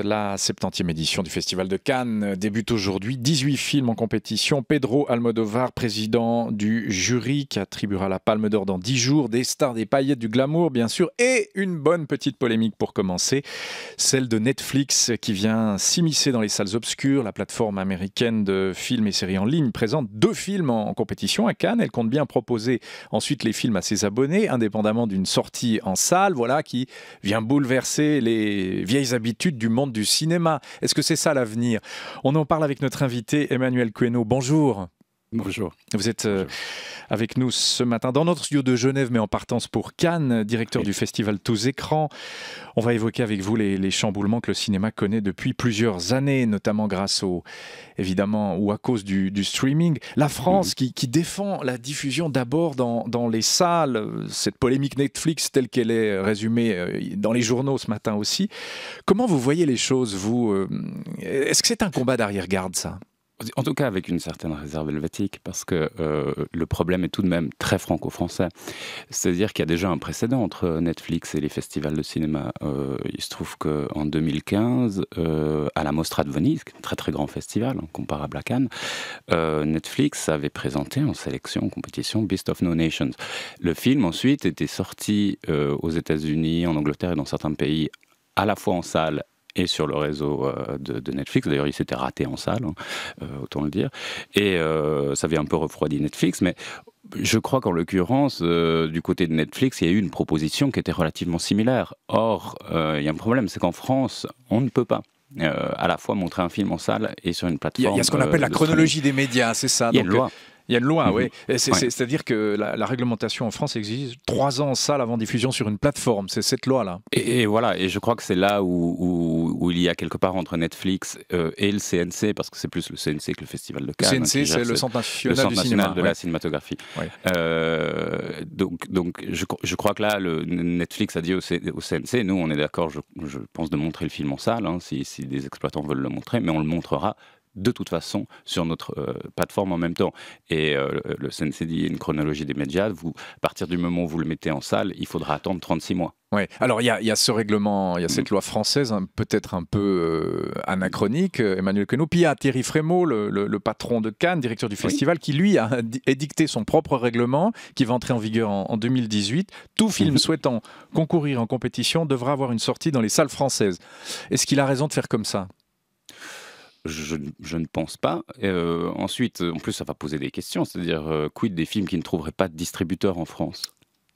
La 70e édition du Festival de Cannes débute aujourd'hui. 18 films en compétition. Pedro Almodóvar, président du jury, qui attribuera la Palme d'Or dans 10 jours. Des stars, des paillettes, du glamour, bien sûr. Et une bonne petite polémique pour commencer. Celle de Netflix, qui vient s'immiscer dans les salles obscures. La plateforme américaine de films et séries en ligne présente 2 films en compétition à Cannes. Elle compte bien proposer ensuite les films à ses abonnés, indépendamment d'une sortie en salle, voilà, qui vient bouleverser les vieilles habitudes du monde du cinéma. Est-ce que c'est ça l'avenir? On en parle avec notre invité Emmanuel Queno. Bonjour. Bonjour. Vous êtes avec nous ce matin dans notre studio de Genève, mais en partance pour Cannes, directeur du festival Tous Écrans. On va évoquer avec vous les chamboulements que le cinéma connaît depuis plusieurs années, notamment grâce évidemment, ou à cause du streaming. La France qui défend la diffusion d'abord dans les salles, cette polémique Netflix telle qu'elle est résumée dans les journaux ce matin aussi. Comment vous voyez les choses, vous? Est-ce que c'est un combat d'arrière-garde, ça? En tout cas, avec une certaine réserve helvétique, parce que le problème est tout de même très franco-français. C'est-à-dire qu'il y a déjà un précédent entre Netflix et les festivals de cinéma. Il se trouve qu'en 2015, à la Mostra de Venise, qui est un très très grand festival, comparable à Cannes, Netflix avait présenté en sélection, en compétition, Beast of No Nations. Le film, ensuite, était sorti aux États-Unis, en Angleterre et dans certains pays, à la fois en salle et sur le réseau de Netflix. D'ailleurs, il s'était raté en salle, autant le dire. Et ça avait un peu refroidi Netflix, mais je crois qu'en l'occurrence, du côté de Netflix, il y a eu une proposition qui était relativement similaire. Or, il y a un problème, c'est qu'en France, on ne peut pas à la fois montrer un film en salle et sur une plateforme. Il y a ce qu'on appelle la chronologie des médias, c'est ça. Il y a une loi. Il y a une loi, oui. C'est-à-dire que la réglementation en France exige 3 ans en salle avant diffusion sur une plateforme. C'est cette loi-là. Et voilà, et je crois que c'est là où il y a quelque part entre Netflix et le CNC, parce que c'est plus le CNC que le Festival de Cannes. Le CNC, c'est le Centre national du cinéma. De la cinématographie. Oui. Donc je crois que là, Netflix a dit au CNC, nous on est d'accord, je pense, de montrer le film en salle, hein, si des exploitants veulent le montrer, mais on le montrera de toute façon sur notre plateforme en même temps. Et le CNC dit une chronologie des médias, à partir du moment où vous le mettez en salle, il faudra attendre 36 mois. Oui, alors il y a ce règlement, il y a cette loi française, peut-être un peu anachronique, Emmanuel Queno. Puis il y a Thierry Frémaux, le patron de Cannes, directeur du festival, qui lui a édicté son propre règlement, qui va entrer en vigueur en 2018. Tout film souhaitant concourir en compétition devra avoir une sortie dans les salles françaises. Est-ce qu'il a raison de faire comme ça ? Je ne pense pas. Ensuite, en plus, ça va poser des questions. C'est-à-dire, quid des films qui ne trouveraient pas de distributeur en France?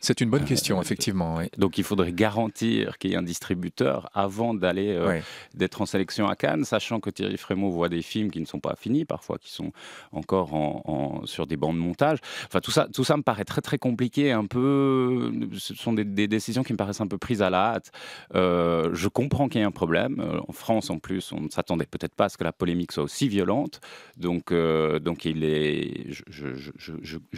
C'est une bonne question, effectivement. Oui. Donc il faudrait garantir qu'il y ait un distributeur avant d'être en sélection à Cannes, sachant que Thierry Frémaux voit des films qui ne sont pas finis, parfois qui sont encore sur des bancs de montage. Enfin, tout ça me paraît très très compliqué, un peu. Ce sont des décisions qui me paraissent un peu prises à la hâte. Je comprends qu'il y ait un problème. En France, en plus, on ne s'attendait peut-être pas à ce que la polémique soit aussi violente. Donc je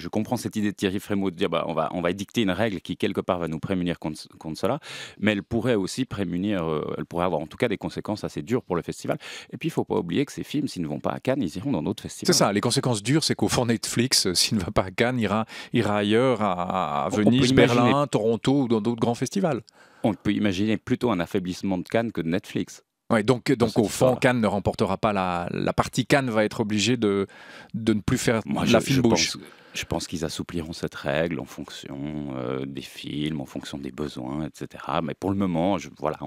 comprends cette idée de Thierry Frémaux de dire on va édicter une règle qui quelque part va nous prémunir contre cela, mais elle pourrait aussi elle pourrait avoir en tout cas des conséquences assez dures pour le festival. Et puis il ne faut pas oublier que ces films, s'ils ne vont pas à Cannes, ils iront dans d'autres festivals. C'est ça, les conséquences dures, c'est qu'au fond Netflix, s'il ne va pas à Cannes, ira ailleurs, à Venise, Berlin, Toronto ou dans d'autres grands festivals. On peut imaginer plutôt un affaiblissement de Cannes que de Netflix. Ouais, donc au fond, Cannes ne remportera pas la partie. Cannes va être obligée de ne plus faire la fine bouche. Je pense qu'ils assoupliront cette règle en fonction des films, en fonction des besoins, etc. Mais pour le moment,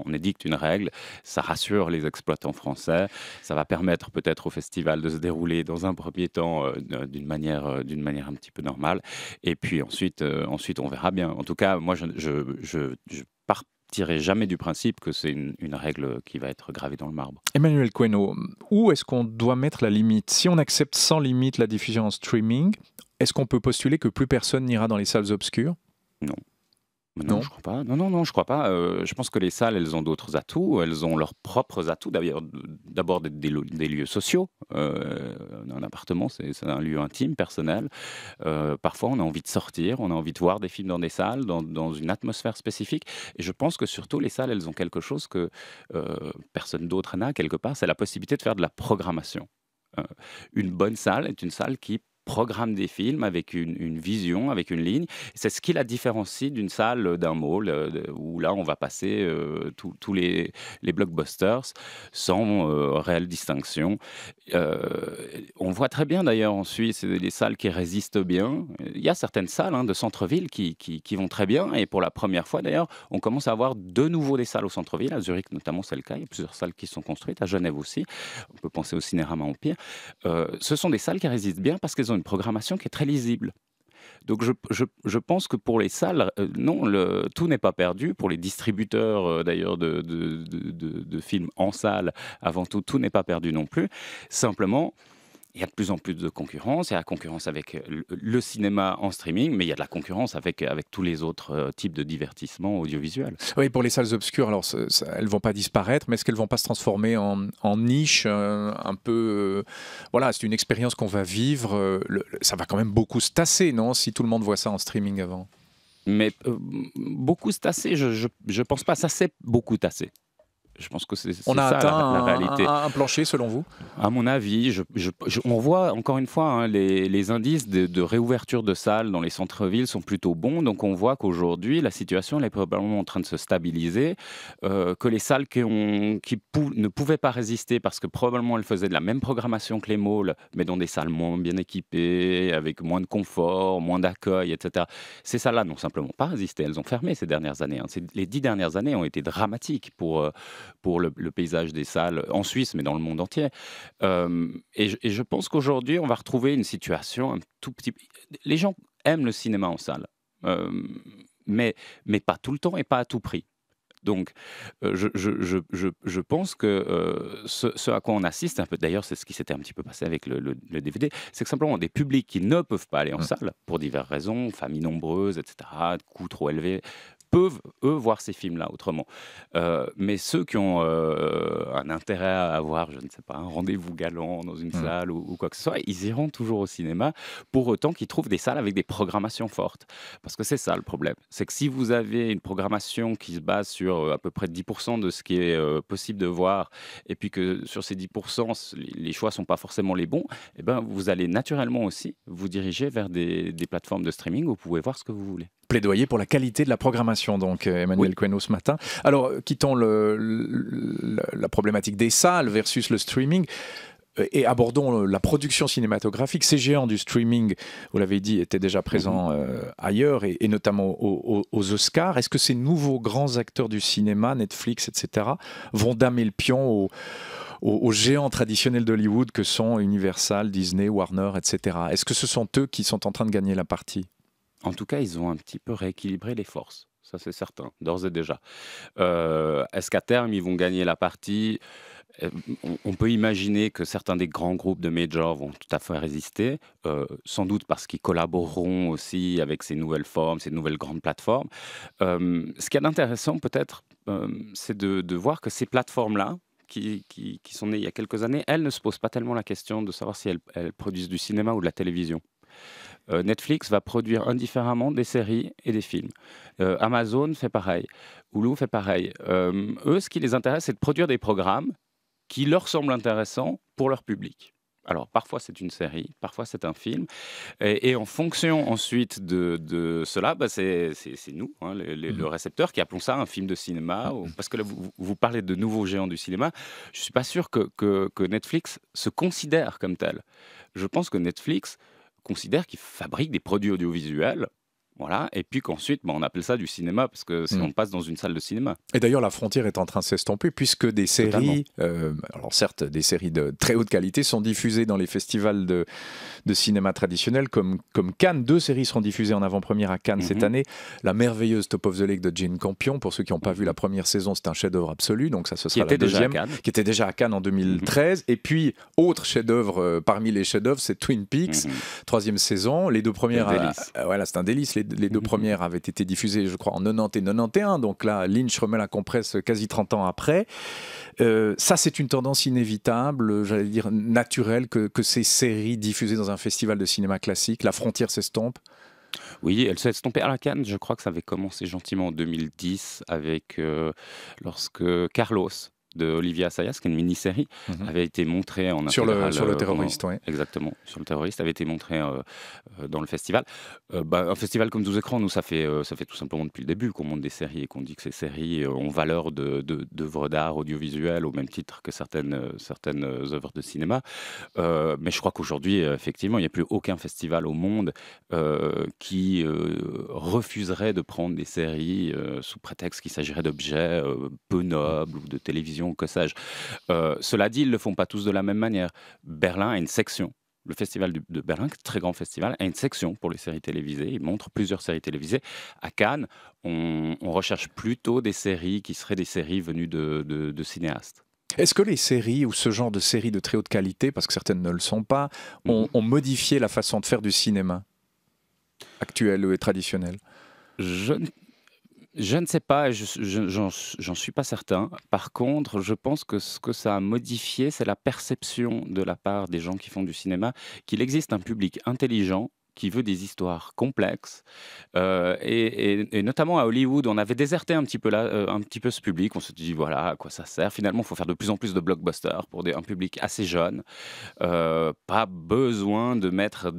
on édicte une règle, ça rassure les exploitants français, ça va permettre peut-être au festival de se dérouler dans un premier temps d'une manière un petit peu normale. Et puis ensuite on verra bien. En tout cas, moi, je partirai jamais du principe que c'est une règle qui va être gravée dans le marbre. Emmanuel Queno, où est-ce qu'on doit mettre la limite? Si on accepte sans limite la diffusion en streaming, est-ce qu'on peut postuler que plus personne n'ira dans les salles obscures? Non. Non, je crois pas. Non, je crois pas. Je pense que les salles, elles ont d'autres atouts. Elles ont leurs propres atouts. D'abord des lieux sociaux. Un appartement, c'est un lieu intime, personnel. Parfois, on a envie de sortir, on a envie de voir des films dans des salles, dans une atmosphère spécifique. Et je pense que surtout, les salles, elles ont quelque chose que personne d'autre n'a, quelque part. C'est la possibilité de faire de la programmation. Une bonne salle est une salle qui programme des films avec une vision, avec une ligne. C'est ce qui la différencie d'une salle, d'un mall, où là, on va passer tous les blockbusters sans réelle distinction. On voit très bien d'ailleurs en Suisse, c'est des salles qui résistent bien. Il y a certaines salles de centre-ville qui vont très bien. Et pour la première fois d'ailleurs, on commence à avoir de nouveau des salles au centre-ville. À Zurich notamment, c'est le cas. Il y a plusieurs salles qui sont construites. À Genève aussi. On peut penser au Cinérama Empire. Ce sont des salles qui résistent bien parce qu'elles ont une programmation qui est très lisible. Donc je pense que pour les salles, non, tout n'est pas perdu. Pour les distributeurs d'ailleurs de films en salle, avant tout n'est pas perdu non plus. Simplement, il y a de plus en plus de concurrence. Il y a la concurrence avec le cinéma en streaming, mais il y a de la concurrence avec tous les autres types de divertissements audiovisuels. Oui, pour les salles obscures, alors elles ne vont pas disparaître, mais est-ce qu'elles ne vont pas se transformer en niche un peu voilà, c'est une expérience qu'on va vivre. Ça va quand même beaucoup se tasser, non, si tout le monde voit ça en streaming avant? Mais beaucoup se tasser, je ne pense pas. Ça s'est beaucoup tassé. Je pense que c'est ça la réalité. Un plancher selon vous? À mon avis, on voit encore une fois les indices de réouverture de salles dans les centres-villes sont plutôt bons. Donc on voit qu'aujourd'hui, la situation elle est probablement en train de se stabiliser. Que les salles ne pouvaient pas résister parce que probablement elles faisaient de la même programmation que les malls, mais dans des salles moins bien équipées, avec moins de confort, moins d'accueil, etc. Ces salles-là n'ont simplement pas résisté. Elles ont fermé ces dernières années. Les 10 dernières années ont été dramatiques pour le paysage des salles en Suisse, mais dans le monde entier. Et je pense qu'aujourd'hui, on va retrouver une situation un tout petit... Les gens aiment le cinéma en salle, mais pas tout le temps et pas à tout prix. Donc, je pense que ce à quoi on assiste, un peu, d'ailleurs, c'est ce qui s'était un petit peu passé avec le DVD, c'est que simplement des publics qui ne peuvent pas aller en salle, pour diverses raisons, familles nombreuses, etc., coûts trop élevés, peuvent, eux, voir ces films-là autrement. Mais ceux qui ont un intérêt à avoir, je ne sais pas, un rendez-vous galant dans une salle ou quoi que ce soit, ils iront toujours au cinéma, pour autant qu'ils trouvent des salles avec des programmations fortes. Parce que c'est ça le problème. C'est que si vous avez une programmation qui se base sur à peu près 10% de ce qui est possible de voir, et puis que sur ces 10%, les choix ne sont pas forcément les bons, eh ben, vous allez naturellement aussi vous diriger vers des plateformes de streaming où vous pouvez voir ce que vous voulez. Plaidoyer pour la qualité de la programmation, donc Emmanuel Queno ce matin. Alors, quittons la problématique des salles versus le streaming et abordons la production cinématographique. Ces géants du streaming, vous l'avez dit, étaient déjà présents ailleurs et notamment aux Oscars. Est-ce que ces nouveaux grands acteurs du cinéma, Netflix, etc., vont damer le pion aux géants traditionnels d'Hollywood que sont Universal, Disney, Warner, etc. Est-ce que ce sont eux qui sont en train de gagner la partie? En tout cas, ils ont un petit peu rééquilibré les forces. Ça, c'est certain, d'ores et déjà. Est-ce qu'à terme, ils vont gagner la partie? On peut imaginer que certains des grands groupes de majors vont tout à fait résister, sans doute parce qu'ils collaboreront aussi avec ces nouvelles formes, ces nouvelles grandes plateformes. Ce qui est intéressant, peut-être, c'est de voir que ces plateformes-là, qui sont nées il y a quelques années, elles ne se posent pas tellement la question de savoir si elles produisent du cinéma ou de la télévision. Netflix va produire indifféremment des séries et des films. Amazon fait pareil. Hulu fait pareil. Eux, ce qui les intéresse, c'est de produire des programmes qui leur semblent intéressants pour leur public. Alors, parfois, c'est une série, parfois, c'est un film. Et en fonction, ensuite, de cela, bah, c'est nous, le récepteur, qui appelons ça un film de cinéma. Parce que là, vous parlez de nouveaux géants du cinéma. Je ne suis pas sûr que Netflix se considère comme tel. Je pense que Netflix considère qu'ils fabriquent des produits audiovisuels, voilà, et puis qu'ensuite, on appelle ça du cinéma, parce que on passe dans une salle de cinéma. Et d'ailleurs, la frontière est en train de s'estomper, puisque des séries, alors certes, des séries de très haute qualité sont diffusées dans les festivals de cinéma traditionnels, comme Cannes. 2 séries seront diffusées en avant-première à Cannes cette année. La merveilleuse Top of the Lake de Jane Campion, pour ceux qui n'ont pas vu la première saison, c'est un chef-d'œuvre absolu, donc ça ce sera la deuxième, qui était déjà à Cannes en 2013. Et puis, autre chef-d'œuvre parmi les chefs-d'œuvre, c'est Twin Peaks, 3e saison. Les 2 premières, voilà, c'est un délice. Les 2 premières avaient été diffusées, je crois, en 90 et 91. Donc là, Lynch remet la compresse quasi 30 ans après. Ça, c'est une tendance inévitable, j'allais dire naturelle, que ces séries diffusées dans un festival de cinéma classique, la frontière s'estompe. Oui, elle s'est estompée à la Cannes. Je crois que ça avait commencé gentiment en 2010 avec lorsque Carlos de Olivier Assayas, qui est une mini-série, avait été montrée en intégrale. Sur le terroriste, oui. Exactement, sur le terroriste, avait été montrée dans le festival. Un festival comme 12 écrans, nous, ça fait tout simplement depuis le début qu'on monte des séries et qu'on dit que ces séries ont valeur d'œuvres d'art audiovisuelles au même titre que certaines œuvres de cinéma. Mais je crois qu'aujourd'hui, effectivement, il n'y a plus aucun festival au monde qui refuserait de prendre des séries sous prétexte qu'il s'agirait d'objets peu nobles ou de télévision, que sais-je. Cela dit, ils ne le font pas tous de la même manière. Berlin a une section. Le festival de Berlin, très grand festival, a une section pour les séries télévisées. Il montre plusieurs séries télévisées. À Cannes, on recherche plutôt des séries qui seraient des séries venues de cinéastes. Est-ce que les séries ou ce genre de séries de très haute qualité, parce que certaines ne le sont pas, ont modifié la façon de faire du cinéma actuel et traditionnel? Je ne sais pas, j'en suis pas certain. Par contre, je pense que ce que ça a modifié, c'est la perception de la part des gens qui font du cinéma, qu'il existe un public intelligent qui veut des histoires complexes. Et notamment à Hollywood, on avait déserté un petit peu ce public. On se dit, voilà, à quoi ça sert? Finalement, il faut faire de plus en plus de blockbusters pour un public assez jeune. Pas besoin de mettre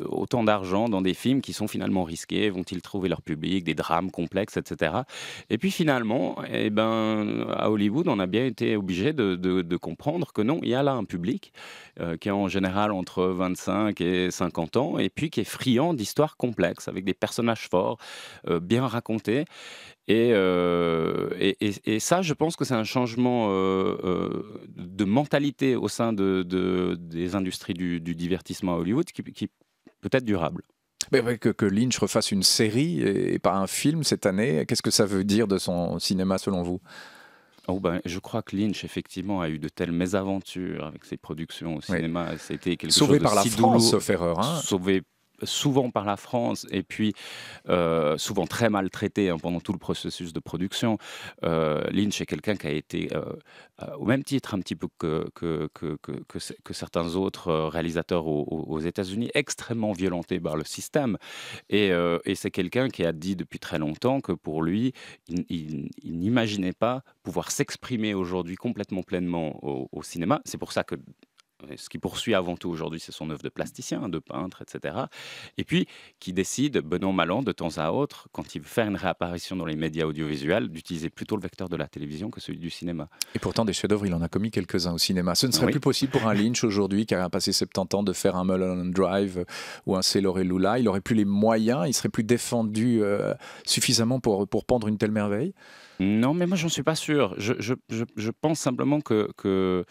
autant d'argent dans des films qui sont finalement risqués. Vont-ils trouver leur public? Des drames complexes, etc. Et puis finalement, à Hollywood, on a bien été obligé de comprendre que non, il y a là un public qui est en général entre 25 et 50 ans, et puis qui est friand d'histoires complexes, avec des personnages forts, bien racontés. Et ça, je pense que c'est un changement de mentalité au sein des industries du divertissement à Hollywood qui peut être durable. Mais que Lynch refasse une série et pas un film cette année, qu'est-ce que ça veut dire de son cinéma selon vous? Je crois que Lynch, effectivement, a eu de telles mésaventures avec ses productions au cinéma. Oui. C'était quelque sauvé chose de par la France, sauf erreur. Sauvé souvent par la France, et puis souvent très maltraité pendant tout le processus de production. Lynch est quelqu'un qui a été, au même titre un petit peu que certains autres réalisateurs aux États-Unis, extrêmement violenté par le système. Et c'est quelqu'un qui a dit depuis très longtemps que pour lui, il n'imaginait pas pouvoir s'exprimer aujourd'hui complètement pleinement au cinéma. C'est pour ça que ce qui poursuit avant tout aujourd'hui, c'est son œuvre de plasticien, de peintre, etc. Et puis, qui décide, bon an, mal an, de temps à autre, quand il veut faire une réapparition dans les médias audiovisuels, d'utiliser plutôt le vecteur de la télévision que celui du cinéma. Et pourtant, des chefs-d'œuvre, il en a commis quelques-uns au cinéma. Ce ne serait plus possible pour un Lynch aujourd'hui, qui a passé 70 ans, de faire un Mulholland Drive ou un Sailor et Lula. Il n'aurait plus les moyens, il serait plus défendu suffisamment pour pendre une telle merveille? Non, mais moi, j'en suis pas sûr. Je pense simplement que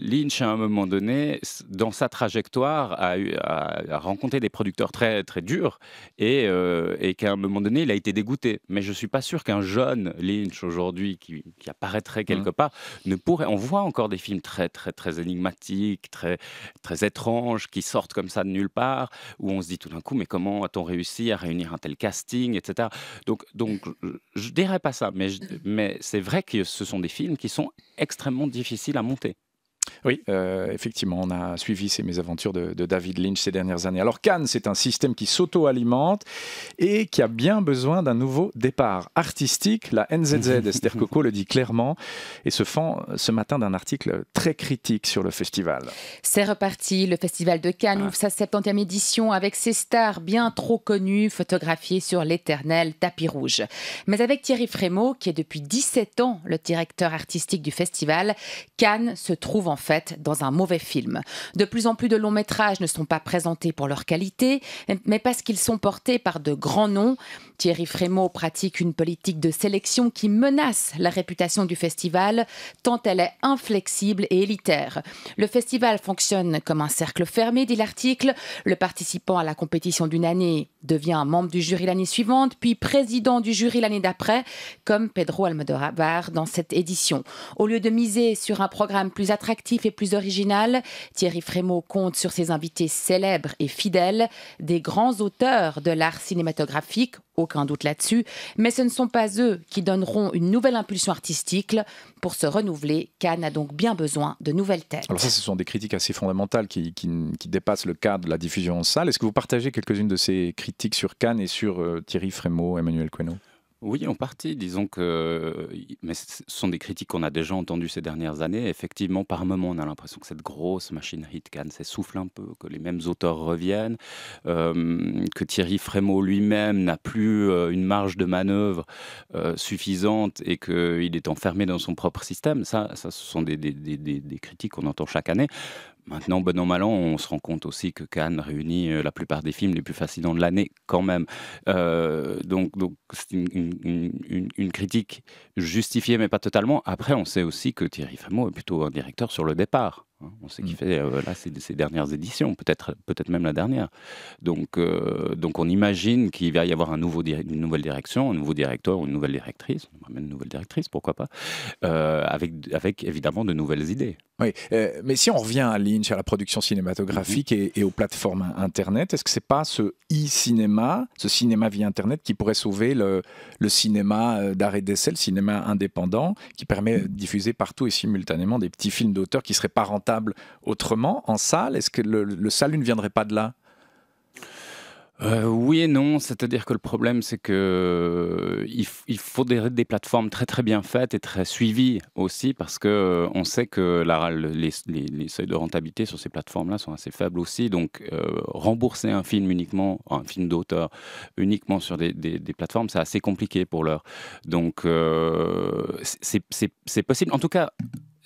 Lynch, à un moment donné, dans sa trajectoire, a rencontré des producteurs très, très durs et qu'à un moment donné, il a été dégoûté. Mais je ne suis pas sûr qu'un jeune Lynch aujourd'hui qui apparaîtrait quelque part ne pourrait... On voit encore des films très, très, très énigmatiques, très, très étranges, qui sortent comme ça de nulle part, où on se dit tout d'un coup, mais comment a-t-on réussi à réunir un tel casting, etc. Donc je ne dirais pas ça, mais c'est vrai que ce sont des films qui sont extrêmement difficiles à monter. Oui, effectivement, on a suivi ces mésaventures de David Lynch ces dernières années. Alors Cannes, c'est un système qui s'auto-alimente et qui a bien besoin d'un nouveau départ artistique. La NZZ, Esther Coco le dit clairement, et se fend ce matin d'un article très critique sur le festival. C'est reparti, le festival de Cannes ouvre sa 70e édition avec ses stars bien trop connues, photographiées sur l'éternel tapis rouge. Mais avec Thierry Frémaux, qui est depuis 17 ans le directeur artistique du festival, Cannes se trouve en fait dans un mauvais film. De plus en plus de longs métrages ne sont pas présentés pour leur qualité, mais parce qu'ils sont portés par de grands noms. Thierry Frémaux pratique une politique de sélection qui menace la réputation du festival, tant elle est inflexible et élitaire. Le festival fonctionne comme un cercle fermé, dit l'article. Le participant à la compétition d'une année devient un membre du jury l'année suivante, puis président du jury l'année d'après, comme Pedro Almodovar dans cette édition. Au lieu de miser sur un programme plus attractif et plus original, Thierry Frémaux compte sur ses invités célèbres et fidèles, des grands auteurs de l'art cinématographique, aucun doute là-dessus, mais ce ne sont pas eux qui donneront une nouvelle impulsion artistique. Pour se renouveler, Cannes a donc bien besoin de nouvelles têtes. Alors ça, ce sont des critiques assez fondamentales qui dépassent le cadre de la diffusion en salle. Est-ce que vous partagez quelques-unes de ces critiques sur Cannes et sur Thierry Frémaux, Emmanuel Queneau? Oui, en partie. Disons que, mais ce sont des critiques qu'on a déjà entendues ces dernières années. Effectivement, par moments, on a l'impression que cette grosse machinerie de Cannes s'essouffle un peu, que les mêmes auteurs reviennent, que Thierry Frémaux lui-même n'a plus une marge de manœuvre suffisante et qu'il est enfermé dans son propre système. Ça ce sont des critiques qu'on entend chaque année. Maintenant, bon an, mal an, on se rend compte aussi que Cannes réunit la plupart des films les plus fascinants de l'année quand même. Donc c'est une critique justifiée, mais pas totalement. Après, on sait aussi que Thierry Frémaux est plutôt un directeur sur le départ. On sait qu'il fait là ses dernières éditions, peut-être même la dernière. Donc on imagine qu'il va y avoir une nouvelle direction, un nouveau directeur ou une nouvelle directrice, même une nouvelle directrice, pourquoi pas, avec évidemment de nouvelles idées. Oui, mais si on revient à Lynch, à la production cinématographique et aux plateformes Internet, est-ce que c'est pas ce e-cinéma, ce cinéma via Internet qui pourrait sauver le cinéma d'art et d'essai, le cinéma indépendant, qui permet de diffuser partout et simultanément des petits films d'auteur qui ne seraient pas rentables autrement en salle? Est-ce que le salut ne viendrait pas de là? Oui et non, c'est-à-dire que le problème, c'est que il faut des plateformes très très bien faites et très suivies aussi, parce que on sait que les seuils de rentabilité sur ces plateformes-là sont assez faibles aussi. Donc, rembourser un film d'auteur uniquement sur des plateformes, c'est assez compliqué pour l'heure. Donc, c'est possible. En tout cas,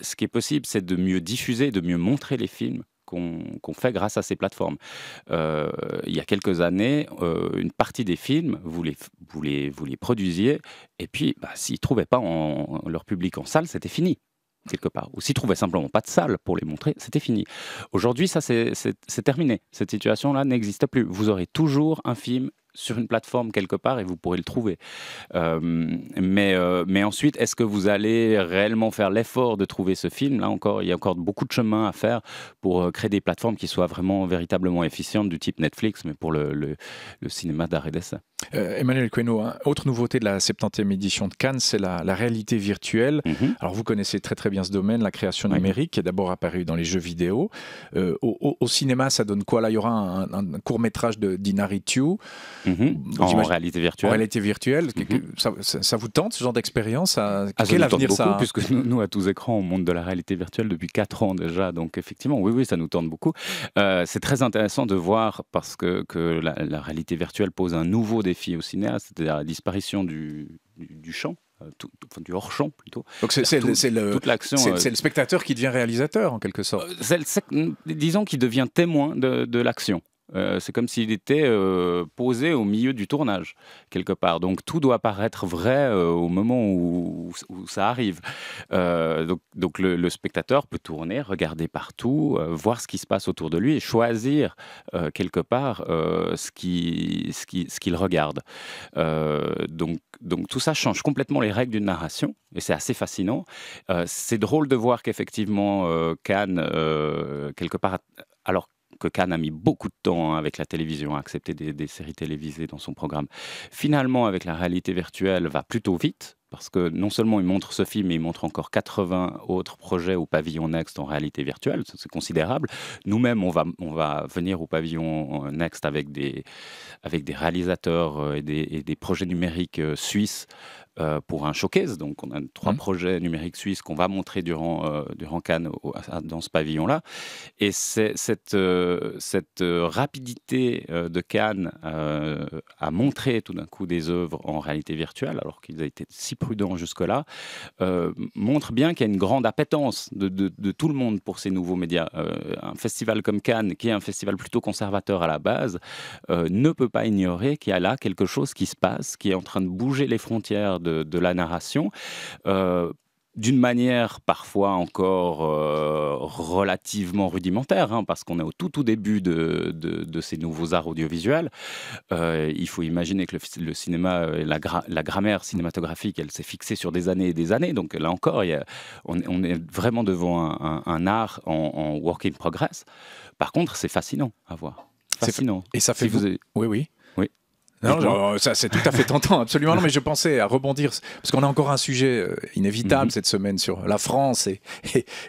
ce qui est possible, c'est de mieux diffuser, de mieux montrer les films qu'on fait grâce à ces plateformes. Il y a quelques années, une partie des films, vous les produisiez, et puis s'ils ne trouvaient pas leur public en salle, c'était fini, quelque part. Ou s'ils ne trouvaient simplement pas de salle pour les montrer, c'était fini. Aujourd'hui, ça, c'est terminé. Cette situation-là n'existe plus. Vous aurez toujours un film sur une plateforme quelque part et vous pourrez le trouver. Mais ensuite, est-ce que vous allez réellement faire l'effort de trouver ce film? Là encore, il y a encore beaucoup de chemin à faire pour créer des plateformes qui soient véritablement efficientes du type Netflix, mais pour le cinéma d'art et d'essai. Emmanuel Queneau, autre nouveauté de la 70e édition de Cannes, c'est la réalité virtuelle. Alors vous connaissez très très bien ce domaine, la création numérique, qui est d'abord apparue dans les jeux vidéo. Au cinéma, ça donne quoi? Là, il y aura un court-métrage d'Inaritu. En réalité virtuelle. En réalité virtuelle. Ça vous tente, ce genre d'expérience? Quel avenir ça a? Puisque nous, à tous écrans, on monte de la réalité virtuelle depuis 4 ans déjà. Donc effectivement, oui, ça nous tente beaucoup. C'est très intéressant de voir, parce que la réalité virtuelle pose un nouveau défi au cinéaste, c'est-à-dire la disparition du champ. Du hors-champ plutôt. Donc c'est le spectateur qui devient réalisateur en quelque sorte. Disons qu'il devient témoin de l'action. C'est comme s'il était posé au milieu du tournage, quelque part. Donc tout doit paraître vrai au moment où ça arrive. Donc le spectateur peut tourner, regarder partout, voir ce qui se passe autour de lui et choisir quelque part ce qu'il regarde. Donc tout ça change complètement les règles d'une narration et c'est assez fascinant. C'est drôle de voir qu'effectivement Cannes, quelque part, alors que Cannes a mis beaucoup de temps avec la télévision à accepter des séries télévisées dans son programme, finalement avec la réalité virtuelle va plutôt vite, parce que non seulement il montre ce film, mais il montre encore 80 autres projets au pavillon Next en réalité virtuelle, c'est considérable. Nous-mêmes, on va venir au pavillon Next avec des réalisateurs et des projets numériques suisses pour un showcase. Donc on a 3 projets numériques suisses qu'on va montrer durant Cannes dans ce pavillon-là. Et cette rapidité de Cannes à montrer tout d'un coup des œuvres en réalité virtuelle, alors qu'ils avaient été si prudents jusque-là, montre bien qu'il y a une grande appétence de tout le monde pour ces nouveaux médias. Un festival comme Cannes, qui est un festival plutôt conservateur à la base, ne peut pas ignorer qu'il y a là quelque chose qui se passe, qui est en train de bouger les frontières de la narration, d'une manière parfois encore relativement rudimentaire, parce qu'on est au tout début de ces nouveaux arts audiovisuels. Il faut imaginer que le cinéma, la grammaire cinématographique, elle s'est fixée sur des années et des années. Donc là encore, on est vraiment devant un art en work in progress. Par contre, c'est fascinant à voir. Fascinant. Et ça fait... Oui. Non, ça c'est tout à fait tentant, absolument. Non, mais je pensais à rebondir, parce qu'on a encore un sujet inévitable cette semaine sur la France et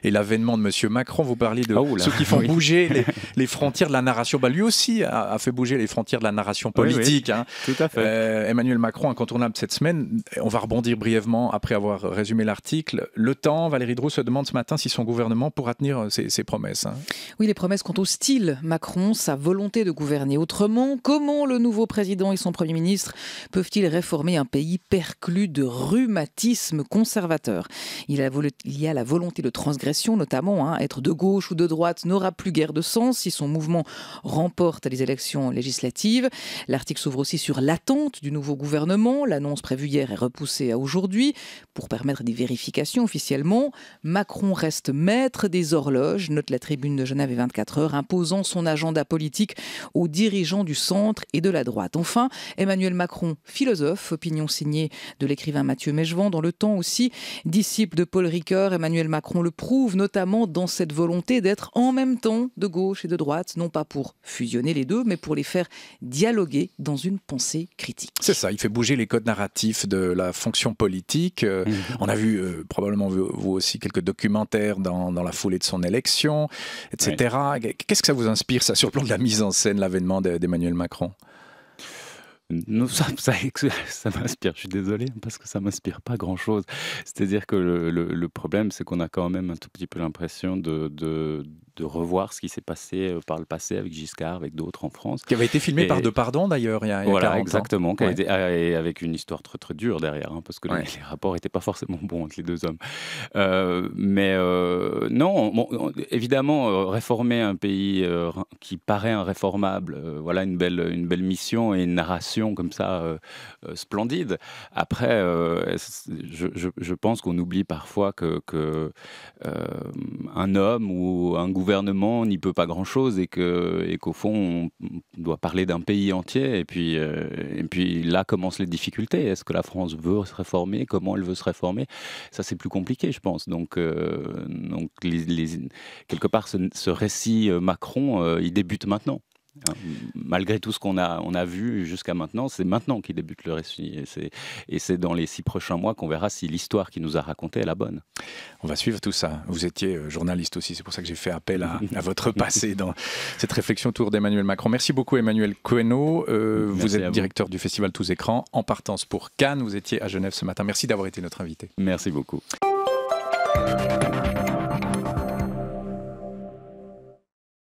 l'avènement de M. Macron. Vous parliez de ceux qui font bouger les frontières de la narration. Lui aussi a fait bouger les frontières de la narration politique. Tout à fait. Emmanuel Macron, incontournable cette semaine. On va rebondir brièvement après avoir résumé l'article. Le Temps, Valérie Drouot se demande ce matin si son gouvernement pourra tenir ses promesses. Oui, les promesses quant au style Macron, sa volonté de gouverner autrement. Comment le nouveau président et son Premier ministre peuvent-ils réformer un pays perclus de rhumatisme conservateur ? Il y a la volonté de transgression, notamment. Être de gauche ou de droite n'aura plus guère de sens si son mouvement remporte les élections législatives. L'article s'ouvre aussi sur l'attente du nouveau gouvernement. L'annonce prévue hier est repoussée à aujourd'hui pour permettre des vérifications officiellement. Macron reste maître des horloges, note la tribune de Genève et 24 heures, imposant son agenda politique aux dirigeants du centre et de la droite. Enfin, Emmanuel Macron, philosophe, opinion signée de l'écrivain Mathieu Mechevant dans Le Temps aussi, disciple de Paul Ricoeur. Emmanuel Macron le prouve notamment dans cette volonté d'être en même temps de gauche et de droite, non pas pour fusionner les deux, mais pour les faire dialoguer dans une pensée critique. C'est ça, il fait bouger les codes narratifs de la fonction politique. On a vu, probablement vous aussi, quelques documentaires dans la foulée de son élection, etc. Qu'est-ce que ça vous inspire, ça, sur le plan de la mise en scène, l'avènement d'Emmanuel Macron ? Non, ça m'inspire, je suis désolé, parce que ça m'inspire pas grand-chose. C'est-à-dire que le problème, c'est qu'on a quand même un tout petit peu l'impression de revoir ce qui s'est passé par le passé avec Giscard, avec d'autres en France. Qui avait été filmé par Depardion d'ailleurs, il y a 40 ans. Exactement, et avec une histoire très très dure derrière, parce que les rapports n'étaient pas forcément bons entre les deux hommes. Non, évidemment, réformer un pays qui paraît irréformable, voilà une belle mission et une narration comme ça splendide. Après, je pense qu'on oublie parfois que un homme ou un gouvernement n'y peut pas grand-chose et qu'au fond, on doit parler d'un pays entier. Et puis là commencent les difficultés. Est-ce que la France veut se réformer ? Comment elle veut se réformer ? Ça, c'est plus compliqué, je pense. Donc quelque part, ce récit Macron, il débute maintenant. Malgré tout ce qu'on a vu jusqu'à maintenant, c'est maintenant qu'il débute le récit. Et c'est dans les 6 prochains mois qu'on verra si l'histoire qu'il nous a racontée est la bonne. On va suivre tout ça. Vous étiez journaliste aussi, c'est pour ça que j'ai fait appel à votre passé dans cette réflexion autour d'Emmanuel Macron. Merci beaucoup Emmanuel Cohenno. Vous êtes directeur du festival Tous Écrans, en partance pour Cannes. Vous étiez à Genève ce matin. Merci d'avoir été notre invité. Merci beaucoup.